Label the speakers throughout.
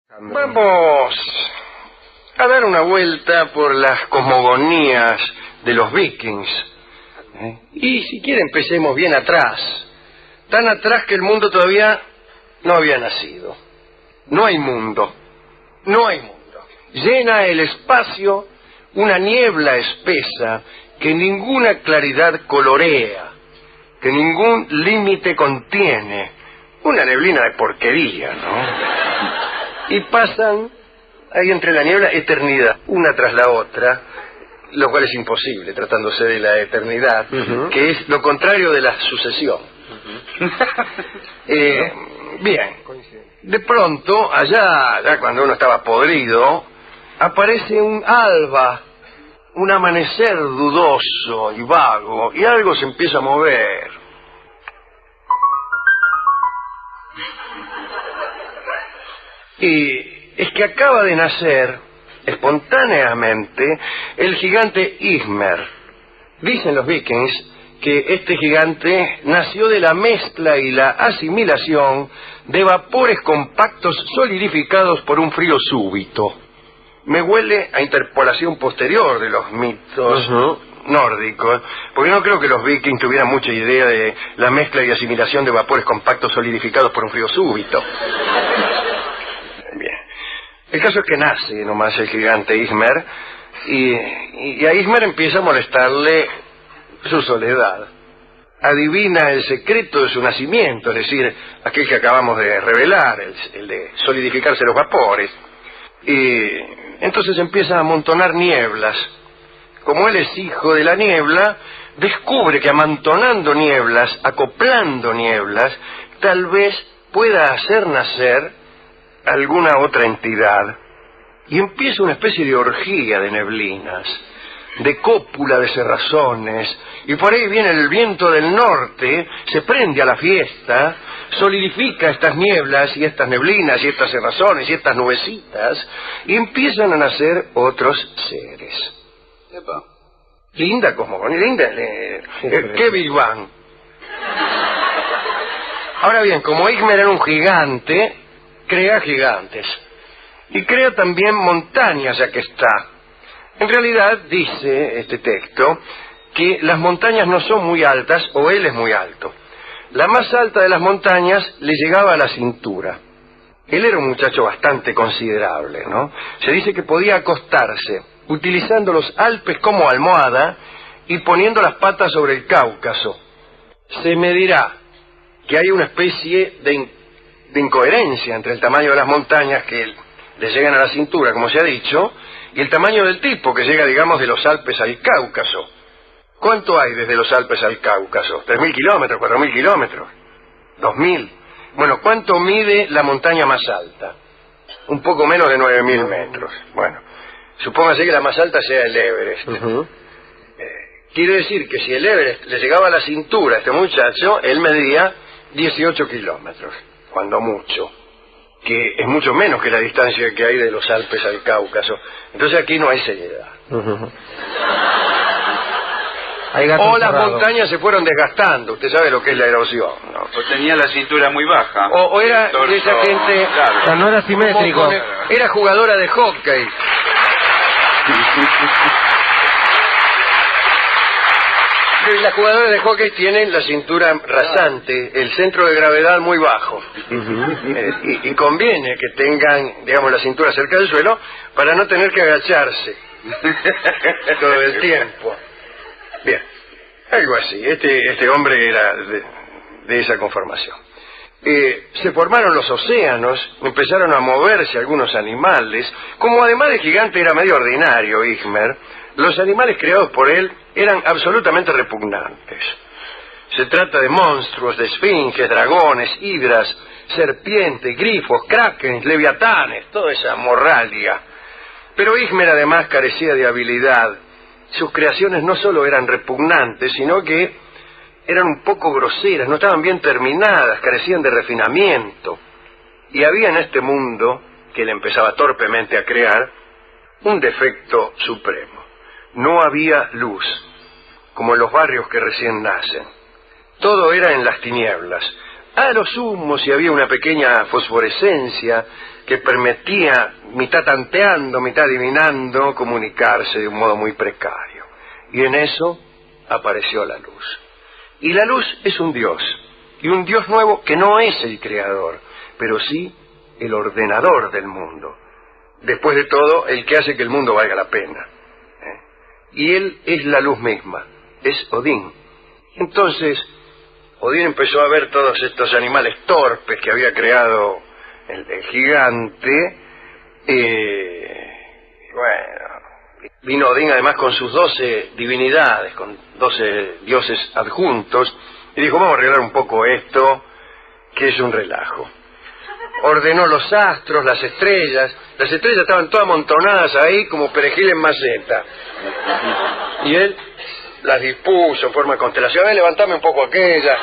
Speaker 1: Vamos a dar una vuelta por las cosmogonías de los vikings. Y si quiere empecemos bien atrás. Tan atrás que el mundo todavía no había nacido. No hay mundo. No hay mundo. Llena el espacio una niebla espesa que ninguna claridad colorea, que ningún límite contiene. Una neblina de porquería, ¿no? Y pasan ahí entre la niebla eternidad, una tras la otra, lo cual es imposible tratándose de la eternidad, que es lo contrario de la sucesión. Bien, de pronto, allá cuando uno estaba podrido, aparece un alba, un amanecer dudoso y vago, y algo se empieza a mover. Y es que acaba de nacer, espontáneamente, el gigante Ysmer. Dicen los vikings que este gigante nació de la mezcla y la asimilación de vapores compactos solidificados por un frío súbito. Me huele a interpolación posterior de los mitos nórdicos, porque no creo que los vikings tuvieran mucha idea de la mezcla y asimilación de vapores compactos solidificados por un frío súbito. Bien. El caso es que nace nomás el gigante Ysmer, y a Ysmer empieza a molestarle su soledad. Adivina el secreto de su nacimiento, es decir, aquel que acabamos de revelar, el de solidificarse los vapores. Y entonces empieza a amontonar nieblas. Como él es hijo de la niebla, descubre que amontonando nieblas, acoplando nieblas, tal vez pueda hacer nacer alguna otra entidad. Y empieza una especie de orgía de neblinas, de cópula de cerrazones, y por ahí viene el viento del norte, se prende a la fiesta, solidifica estas nieblas y estas neblinas y estas cerrazones y estas nubecitas, y empiezan a nacer otros seres. Epa. Linda cosmogonía, linda, qué Big Bang. Ahora bien, como Ysmer era un gigante, crea gigantes, y crea también montañas, ya que está. En realidad, dice este texto, que las montañas no son muy altas, o él es muy alto. La más alta de las montañas le llegaba a la cintura. Él era un muchacho bastante considerable, ¿no? Se dice que podía acostarse, utilizando los Alpes como almohada y poniendo las patas sobre el Cáucaso. Se me dirá que hay una especie de incoherencia entre el tamaño de las montañas que le llegan a la cintura, como se ha dicho, y el tamaño del tipo que llega, digamos, de los Alpes al Cáucaso. ¿Cuánto hay desde los Alpes al Cáucaso? ¿3.000 kilómetros? ¿4.000 kilómetros? ¿2.000? Bueno, ¿cuánto mide la montaña más alta? Un poco menos de 9.000 metros. Bueno, supóngase que la más alta sea el Everest. Quiere decir que si el Everest le llegaba a la cintura a este muchacho, él medía 18 kilómetros, cuando mucho, que es mucho menos que la distancia que hay de los Alpes al Cáucaso. Entonces aquí no hay seriedad. O las montañas se fueron desgastando, usted sabe lo que es la erosión, ¿no?
Speaker 2: O tenía la cintura muy baja.
Speaker 1: O era de esa gente...
Speaker 3: Claro. No era simétrico.
Speaker 1: Era jugadora de hockey. Las jugadoras de hockey tienen la cintura rasante, el centro de gravedad muy bajo. Y conviene que tengan, digamos, la cintura cerca del suelo para no tener que agacharse todo el tiempo. Bien, algo así. Este hombre era de esa conformación. Se formaron los océanos, empezaron a moverse algunos animales. Como además de gigante era medio ordinario Ysmer, los animales creados por él eran absolutamente repugnantes. Se trata de monstruos, de esfinges, dragones, hidras, serpientes, grifos, krakens, leviatanes, toda esa morralia. Pero Ysmer además carecía de habilidad. Sus creaciones no solo eran repugnantes, sino que eran un poco groseras, no estaban bien terminadas, carecían de refinamiento. Y había en este mundo, que él empezaba torpemente a crear, un defecto supremo. No había luz, como en los barrios que recién nacen. Todo era en las tinieblas. A lo sumo, si había una pequeña fosforescencia que permitía, mitad tanteando, mitad adivinando, comunicarse de un modo muy precario. Y en eso apareció la luz. Y la luz es un Dios, y un Dios nuevo que no es el creador, pero sí el ordenador del mundo. Después de todo, el que hace que el mundo valga la pena. Y él es la luz misma, es Odín. Entonces, Odín empezó a ver todos estos animales torpes que había creado el gigante. Bueno, vino Odín además con sus 12 divinidades, con 12 dioses adjuntos, y dijo, vamos a arreglar un poco esto, que es un relajo. Ordenó los astros, las estrellas estaban todas amontonadas ahí como perejil en maceta. Y él las dispuso en forma de constelación. Levantame un poco aquella,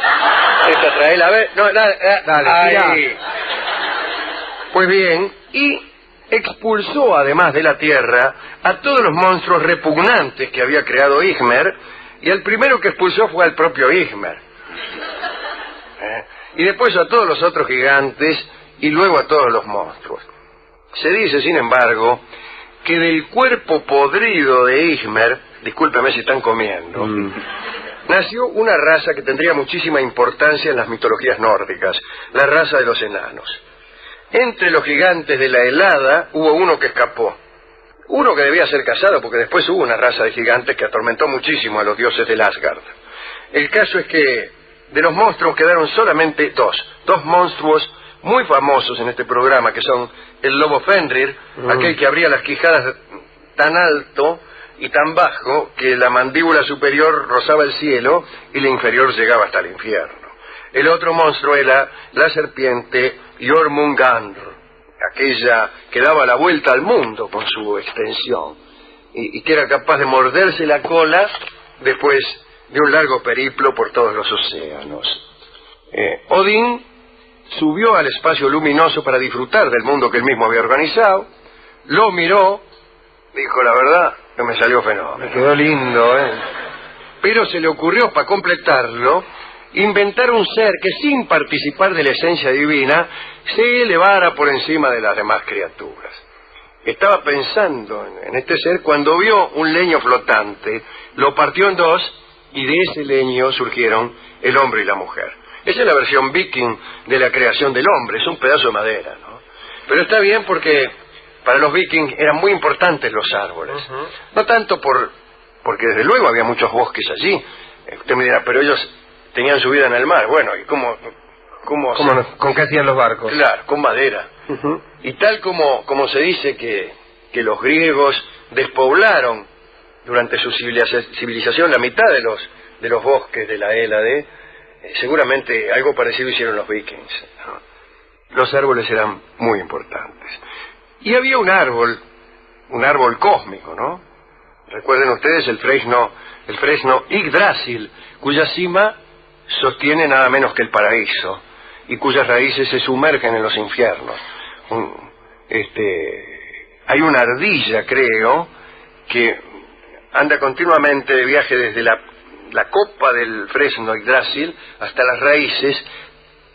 Speaker 1: esta traela, a ver, no, dale, ahí. Pues bien, y expulsó además de la tierra a todos los monstruos repugnantes que había creado Ygmer, y el primero que expulsó fue al propio Ygmer. Y después a todos los otros gigantes, y luego a todos los monstruos. Se dice, sin embargo, que del cuerpo podrido de Ygmer, discúlpeme si están comiendo, nació una raza que tendría muchísima importancia en las mitologías nórdicas, la raza de los enanos. Entre los gigantes de la helada hubo uno que escapó, uno que debía ser casado, porque después hubo una raza de gigantes que atormentó muchísimo a los dioses del Asgard. El caso es que de los monstruos quedaron solamente dos monstruos muy famosos en este programa, que son el lobo Fenrir, aquel que abría las quijadas tan alto y tan bajo que la mandíbula superior rozaba el cielo y la inferior llegaba hasta el infierno. El otro monstruo era la serpiente Jormungandr, aquella que daba la vuelta al mundo con su extensión y que era capaz de morderse la cola después de un largo periplo por todos los océanos. Odín subió al espacio luminoso para disfrutar del mundo que él mismo había organizado, lo miró, dijo, la verdad que me salió fenómeno. Me quedó lindo, Pero se le ocurrió, para completarlo, inventar un ser que sin participar de la esencia divina se elevara por encima de las demás criaturas. Estaba pensando en este ser cuando vio un leño flotante, lo partió en dos y de ese leño surgieron el hombre y la mujer. Esa es la versión viking de la creación del hombre, es un pedazo de madera, ¿no? Pero está bien porque para los vikings eran muy importantes los árboles. No tanto porque desde luego había muchos bosques allí. Usted me dirá, pero ellos tenían su vida en el mar. Bueno, ¿y cómo
Speaker 3: ¿Con qué hacían los barcos?
Speaker 1: Claro, con madera. Y tal como se dice que los griegos despoblaron durante su civilización la mitad de los bosques de la Hélade, seguramente algo parecido hicieron los vikings, ¿no? Los árboles eran muy importantes. Y había un árbol cósmico, ¿no? Recuerden ustedes el fresno Yggdrasil, cuya cima sostiene nada menos que el paraíso y cuyas raíces se sumergen en los infiernos. Hay una ardilla, creo, que anda continuamente de viaje desde la copa del fresno Yggdrasil hasta las raíces,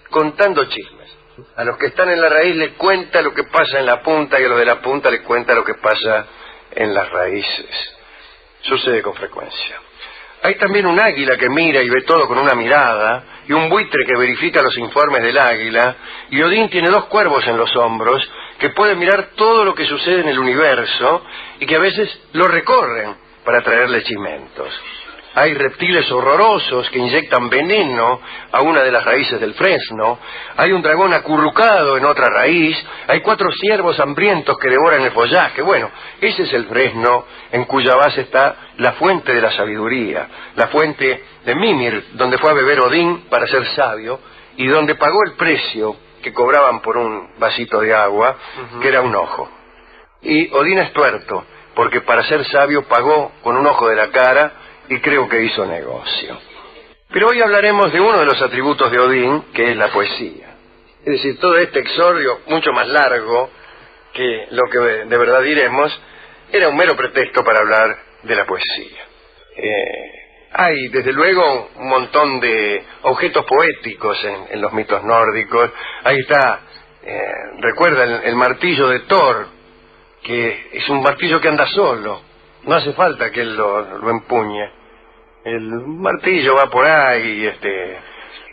Speaker 1: contando chismes. A los que están en la raíz le cuenta lo que pasa en la punta, y a los de la punta le cuenta lo que pasa en las raíces. Sucede con frecuencia. Hay también un águila que mira y ve todo con una mirada, y un buitre que verifica los informes del águila, y Odín tiene dos cuervos en los hombros que pueden mirar todo lo que sucede en el universo y que a veces lo recorren para traerle chimentos. Hay reptiles horrorosos que inyectan veneno a una de las raíces del fresno. Hay un dragón acurrucado en otra raíz. Hay 4 ciervos hambrientos que devoran el follaje. Bueno, ese es el fresno en cuya base está la fuente de la sabiduría, la fuente de Mimir, donde fue a beber Odín para ser sabio y donde pagó el precio que cobraban por un vasito de agua, que era un ojo. Y Odín es tuerto, porque para ser sabio pagó con un ojo de la cara y creo que hizo negocio. Pero hoy hablaremos de uno de los atributos de Odín, que es la poesía. Es decir, todo este exordio, mucho más largo que lo que de verdad diremos, era un mero pretexto para hablar de la poesía. Hay, desde luego, un montón de objetos poéticos en los mitos nórdicos. Ahí está, recuerda el martillo de Thor, que es un martillo que anda solo. No hace falta que él lo empuñe. El martillo va por ahí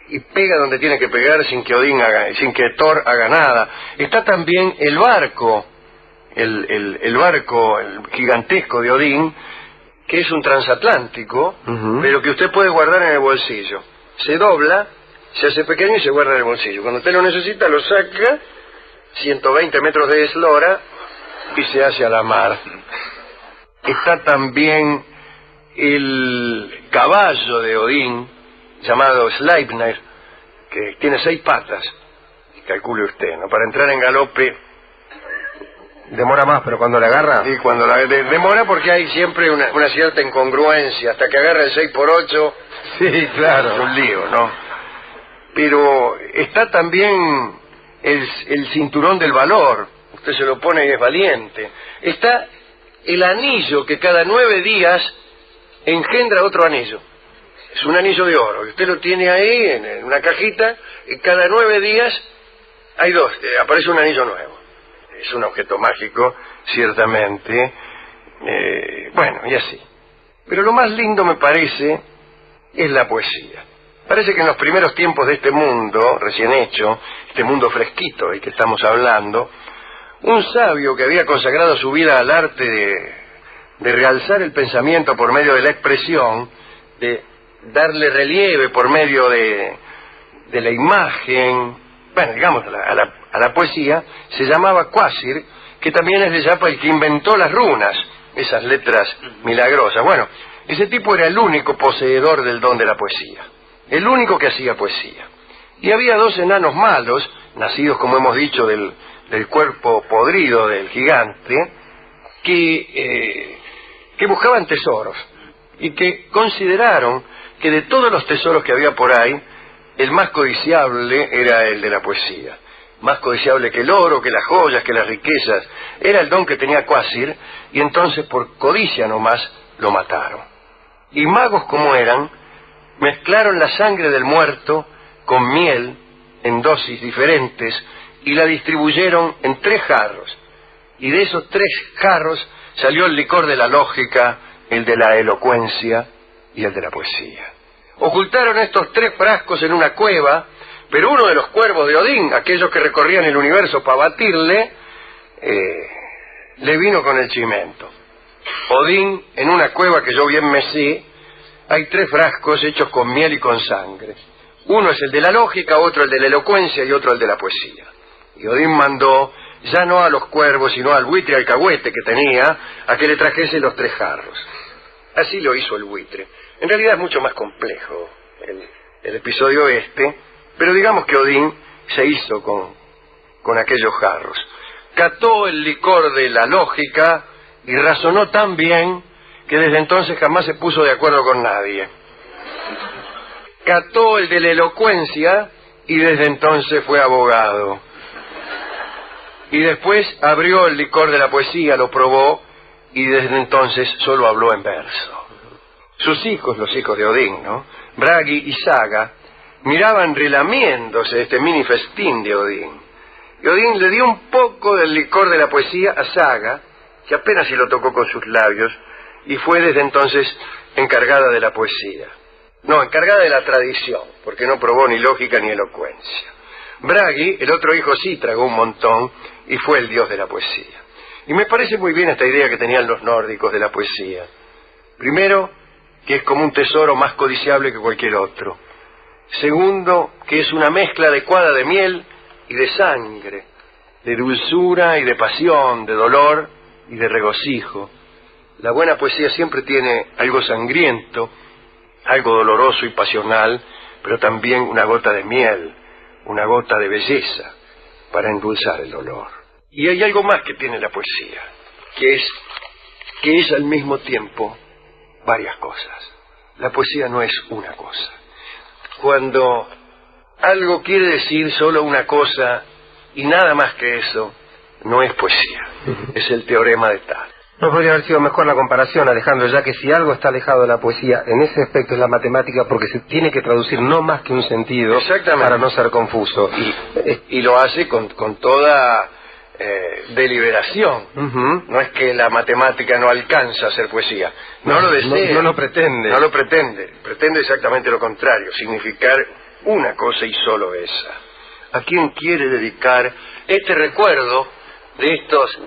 Speaker 1: y pega donde tiene que pegar sin que Thor haga nada. Está también el barco, el barco gigantesco de Odín, que es un transatlántico, pero que usted puede guardar en el bolsillo. Se dobla, se hace pequeño y se guarda en el bolsillo. Cuando usted lo necesita, lo saca, 120 metros de eslora, y se hace a la mar. Está también el caballo de Odín, llamado Sleipnir, que tiene 6 patas, calcule usted, ¿no? Para entrar en galope
Speaker 3: demora más, pero cuando la agarra...
Speaker 1: Sí, cuando demora porque hay siempre una cierta incongruencia, hasta que agarra el 6x8,
Speaker 3: sí, claro,
Speaker 1: es un lío, ¿no? Pero está también el cinturón del valor, usted se lo pone y es valiente. Está el anillo que cada 9 días engendra otro anillo. Es un anillo de oro, y usted lo tiene ahí en una cajita, y cada 9 días hay aparece un anillo nuevo. Es un objeto mágico, ciertamente. Bueno, y así. Pero lo más lindo, me parece, es la poesía. Parece que en los primeros tiempos de este mundo, recién hecho, este mundo fresquito del que estamos hablando, un sabio que había consagrado su vida al arte de realzar el pensamiento por medio de la expresión, de darle relieve por medio de la imagen, bueno, digamos, a la poesía, se llamaba Quasir, que también es de Yapa el que inventó las runas, esas letras milagrosas. Bueno, ese tipo era el único poseedor del don de la poesía, el único que hacía poesía. Y había 2 enanos malos, nacidos, como hemos dicho, del cuerpo podrido del gigante, que buscaban tesoros, y que consideraron que de todos los tesoros que había por ahí, el más codiciable era el de la poesía. Más codiciable que el oro, que las joyas, que las riquezas. Era el don que tenía Quasir, y entonces por codicia nomás lo mataron. Y magos como eran, mezclaron la sangre del muerto con miel en dosis diferentes y la distribuyeron en 3 jarros. Y de esos 3 jarros salió el licor de la lógica, el de la elocuencia y el de la poesía. Ocultaron estos 3 frascos en una cueva, pero uno de los cuervos de Odín, aquellos que recorrían el universo para batirle, le vino con el chimento. Odín, en una cueva que yo bien me sé, hay 3 frascos hechos con miel y con sangre. Uno es el de la lógica, otro el de la elocuencia y otro el de la poesía. Y Odín mandó, ya no a los cuervos, sino al buitre alcahuete que tenía, a que le trajese los 3 jarros. Así lo hizo el buitre. En realidad es mucho más complejo el episodio pero digamos que Odín se hizo con aquellos jarros. Cató el licor de la lógica y razonó tan bien que desde entonces jamás se puso de acuerdo con nadie. Cató el de la elocuencia y desde entonces fue abogado. Y después abrió el licor de la poesía, lo probó y desde entonces solo habló en verso. Sus hijos, los hijos de Odín, ¿no? Bragi y Saga, miraban relamiéndose este mini festín de Odín. Y Odín le dio un poco del licor de la poesía a Saga, que apenas si lo tocó con sus labios, y fue desde entonces encargada de la poesía. No, encargada de la tradición, porque no probó ni lógica ni elocuencia. Bragi, el otro hijo, sí tragó un montón, y fue el dios de la poesía. Y me parece muy bien esta idea que tenían los nórdicos de la poesía. Primero, que es como un tesoro más codiciable que cualquier otro. Segundo, que es una mezcla adecuada de miel y de sangre, de dulzura y de pasión, de dolor y de regocijo. La buena poesía siempre tiene algo sangriento, algo doloroso y pasional, pero también una gota de miel, una gota de belleza para endulzar el dolor. Y hay algo más que tiene la poesía, que es al mismo tiempo varias cosas. La poesía no es una cosa. Cuando algo quiere decir solo una cosa y nada más que eso, no es poesía. Es el teorema de Tal.
Speaker 3: No podría haber sido mejor la comparación, Alejandro, ya que si algo está alejado de la poesía en ese aspecto es la matemática, porque se tiene que traducir no más que un sentido para no ser confuso.
Speaker 1: Y lo hace con toda deliberación. No es que la matemática no alcanza a ser poesía. No lo desea.
Speaker 3: No lo pretende.
Speaker 1: No lo pretende. Pretende exactamente lo contrario, significar una cosa y solo esa. ¿A quién quiere dedicar este recuerdo de estos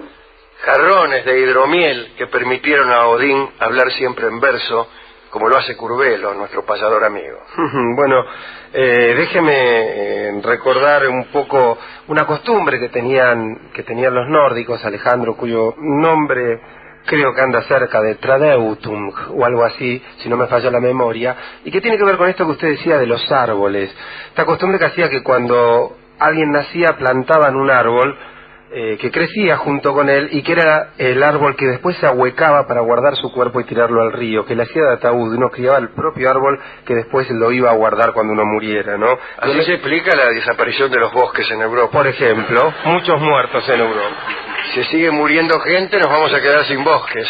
Speaker 1: jarrones de hidromiel que permitieron a Odín hablar siempre en verso, como lo hace Curvelo, nuestro payador amigo?
Speaker 3: Bueno, déjeme recordar un poco una costumbre que tenían los nórdicos, Alejandro, cuyo nombre creo que anda cerca de Tradeutung o algo así, si no me falla la memoria, y que tiene que ver con esto que usted decía de los árboles. Esta costumbre que hacía que cuando alguien nacía plantaban un árbol que crecía junto con él y que era el árbol que después se ahuecaba para guardar su cuerpo y tirarlo al río, que le hacía de ataúd. Uno criaba el propio árbol que después lo iba a guardar cuando uno muriera, ¿no?
Speaker 1: Así se explica la desaparición de los bosques en Europa.
Speaker 3: Por ejemplo, muchos muertos en Europa.
Speaker 1: Si sigue muriendo gente, nos vamos a quedar sin bosques.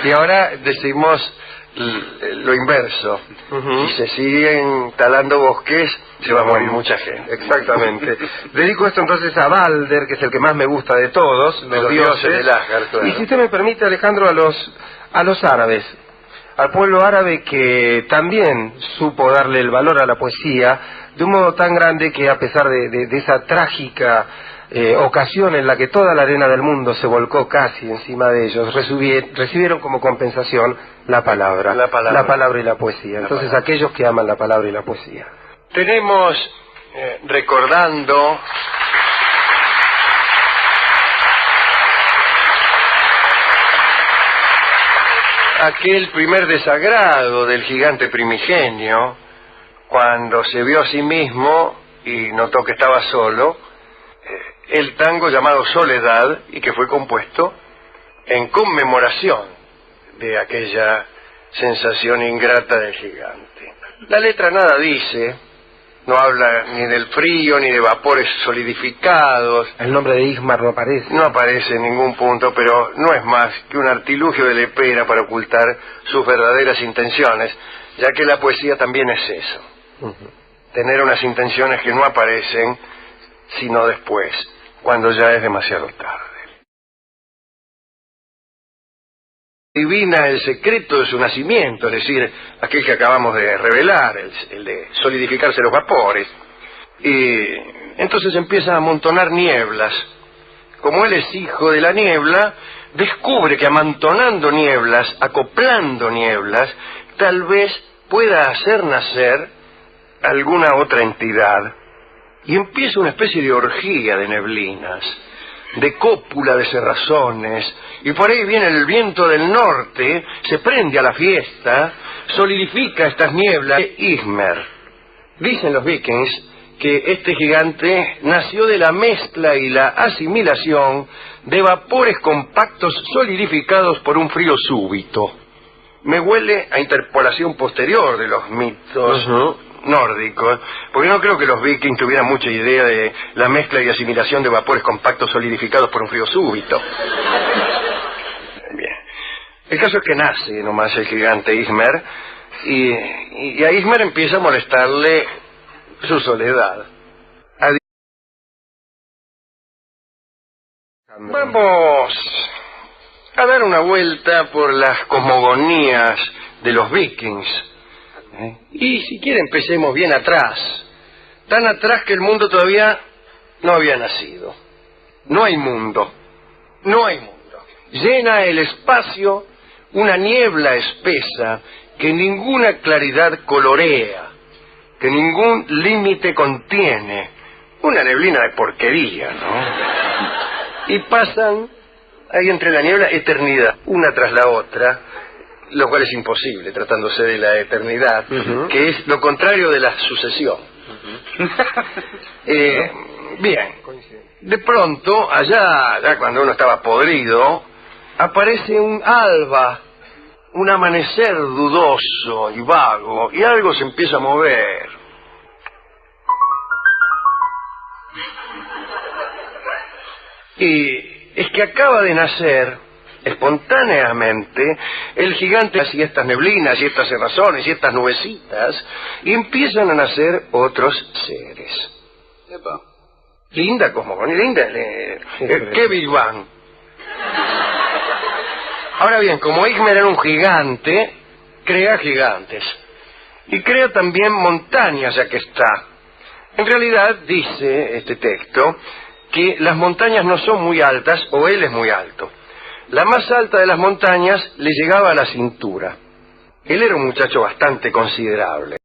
Speaker 1: Y ahora decimos lo inverso. Si se siguen talando bosques, se va a morir mucha gente.
Speaker 3: Exactamente. Dedico esto entonces a Balder, que es el que más me gusta de todos, los dioses
Speaker 1: del Asgard, claro.
Speaker 3: Y si usted me permite, Alejandro, a los árabes, al pueblo árabe que también supo darle el valor a la poesía de un modo tan grande que, a pesar de esa trágica ocasión en la que toda la arena del mundo se volcó casi encima de ellos, recibieron como compensación la palabra y la poesía. Entonces, aquellos que aman la palabra y la poesía.
Speaker 1: Tenemos recordando aquel primer desagrado del gigante primigenio, cuando se vio a sí mismo y notó que estaba solo, el tango llamado Soledad, y que fue compuesto en conmemoración de aquella sensación ingrata del gigante. La letra nada dice, no habla ni del frío ni de vapores solidificados.
Speaker 3: El nombre de Ismar no aparece.
Speaker 1: No aparece en ningún punto, pero no es más que un artilugio de Lepera para ocultar sus verdaderas intenciones, ya que la poesía también es eso. Tener unas intenciones que no aparecen sino después, cuando ya es demasiado tarde. Adivina el secreto de su nacimiento, es decir, aquel que acabamos de revelar, el de solidificarse los vapores. Y entonces empieza a amontonar nieblas. Como él es hijo de la niebla, descubre que amontonando nieblas, acoplando nieblas, tal vez pueda hacer nacer alguna otra entidad. Y empieza una especie de orgía de neblinas, de cópula de cerrazones, y por ahí viene el viento del norte, se prende a la fiesta, solidifica estas nieblas de Ysmer. Dicen los vikings que este gigante nació de la mezcla y la asimilación de vapores compactos solidificados por un frío súbito. Me huele a interpolación posterior de los mitos nórdicos, porque no creo que los vikings tuvieran mucha idea de la mezcla y asimilación de vapores compactos solidificados por un frío súbito. Bien. El caso es que nace nomás el gigante Ysmer, y a Ysmer empieza a molestarle su soledad. Vamos a dar una vuelta por las cosmogonías de los vikings. Y si quiere empecemos bien atrás, tan atrás que el mundo todavía no había nacido. No hay mundo, no hay mundo. Llena el espacio una niebla espesa que ninguna claridad colorea, que ningún límite contiene. Una neblina de porquería, ¿no? Y pasan ahí entre la niebla eternidad, una tras la otra, lo cual es imposible tratándose de la eternidad, que es lo contrario de la sucesión. Bien, de pronto, allá cuando uno estaba podrido, aparece un alba, un amanecer dudoso y vago, y algo se empieza a mover. Y es que acaba de nacer espontáneamente, el gigante hacía estas neblinas y estas cerrazones y estas nubecitas, y empiezan a nacer otros seres.
Speaker 2: Epa.
Speaker 1: Linda cosmogonía, linda. ¿Qué Big Bang? Ahora bien, como Eichmann era un gigante, crea gigantes. Y crea también montañas, ya que está. En realidad, dice este texto, que las montañas no son muy altas, o él es muy alto. La más alta de las montañas le llegaba a la cintura. Él era un muchacho bastante considerable.